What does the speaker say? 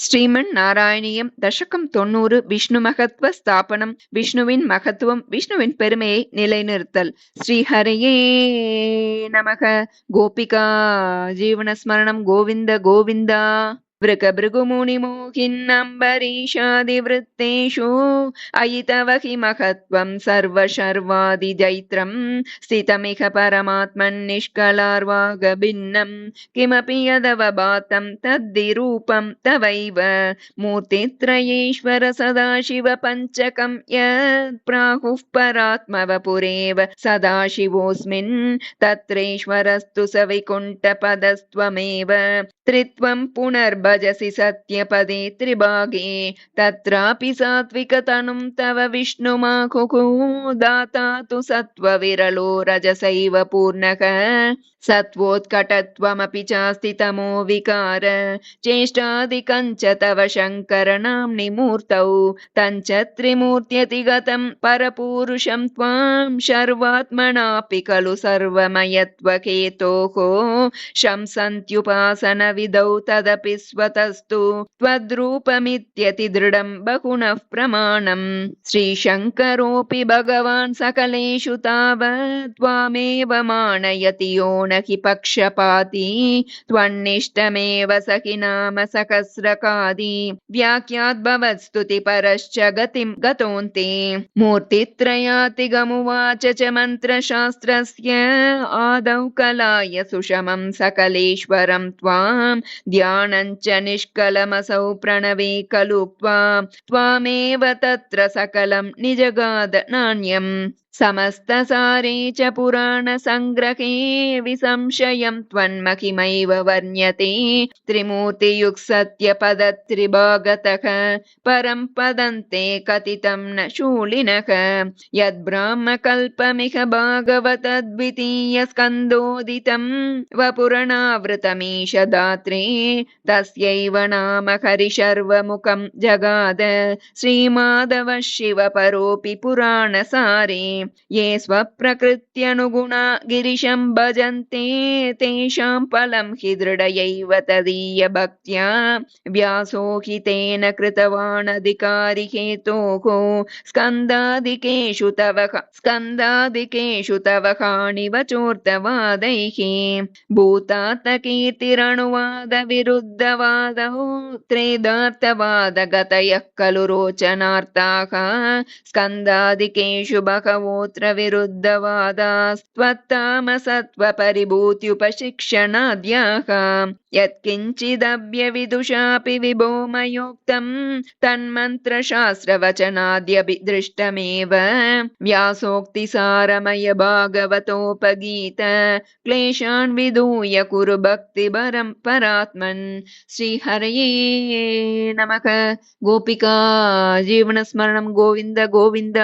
ஸ்ரீமன்னாராயணியம் தசகம் 90 விஷ்ணு மகத்வ ஸ்தாபனம். விஷ்ணுவின் மகத்துவம், விஷ்ணுவின் பெருமையை நிலைநிறுத்தல். ஸ்ரீஹரையே நமக. கோபிகா ஜீவனஸ்மரணம். கோவிந்த கோவிந்தா. वृकभृगुमुनिमोहिन्नम्बरीशादिवृत्तेषु अयि तव हि महत्त्वं सर्वशर्वादिजैत्रं स्थितमिह परमात्मन्निष्कलार्वागभिन्नं किमपि यदवभातं तद्विरूपं तवैव मूर्तित्रयेश्वर सदाशिव पञ्चकं यत् प्राहुः परात्मवपुरेव सदाशिवोऽस्मिन् तत्रेश्वरस्तु स वैकुण्ठपदस्त्वमेव त्रित्वं पुनर्भजसि सत्यपदे त्रिभागे तत्रापि सात्विकतनुं तव विष्णुमाकुः दाता तु सत्त्वविरलो रजसैव पूर्णः सत्त्वोत्कटत्वमपि चास्ति तमो विकार चेष्टादिकञ्च तव शङ्करनाम्नि मूर्तौ तञ्च त्रिमूर्त्यतिगतं परपूरुषं त्वां शर्वात्मनापि खलु सर्वमयत्वहेतोः शंसन्त्युपासनविधौ तदपि स्वतस्तु त्वद्रूपमित्यतिदृढं बहुनः प्रमाणम् श्रीशङ्करोऽपि भगवान् सकलेषु तावत् त्वामेव मानयति यो न हि पक्षपाती त्वन्निष्टमेव स हि नाम सहस्रकादि व्याख्याद्भवत्स्तुति परश्च गतिं गतोऽन्ते मूर्तित्रयातिगमुवाच च मन्त्रशास्त्रस्य आदौ कलाय सुषमं सकलेश्वरं त्वां ध्यानञ्च निष्कलमसौ प्रणवे खलु त्वामेव तत्र सकलं निजगाद नान्यम् समस्तसारे च पुराणसङ्ग्रहे विसंशयं त्वन्महिमैव वर्ण्यते त्रिमूर्तियुक्सत्यपदत्रिभागतः परं पदन्ते कथितं न शूलिनः यद्ब्राह्मकल्पमिह भागवतद्वितीयस्कन्धोदितं वपुरणावृतमीश दात्रे तस्यैव नाम हरिशर्वमुखं जगाद श्रीमाधवः शिवपरोऽपि पुराणसारे ये स्वप्रकृत्यनुगुणा गिरिशं भजन्ते तेषां फलं हि दृढयैव तदीय भक्त्या व्यासो हि तेन कृतवानधिकारी हेतोः स्कन्दादिकेषु तव हानिवचोर्तवादैः भूतात्तकीर्तिरनुवादविरुद्धवादौ त्रेदार्थवादगतयः खलु रोचनार्ताः स्कन्दादिकेषु बहवोऽत्र विरुद्धवादास्त्वत्तामसत्त्वपरिभूत्युपशिक्षणाद्याः यत्किञ्चिदव्यविदुषापि विभो मयोक्तं तन्मन्त्रशास्त्रवचनाद्यभिदृष्टमेव व्यासोक्तिसारमय भागवतोपगीत क्लेशान् विधूय कुरु भक्तिभरं परात्मन् श्रीहरये नमः। गोपिका जीवनस्मरणं। गोविन्द गोविन्द।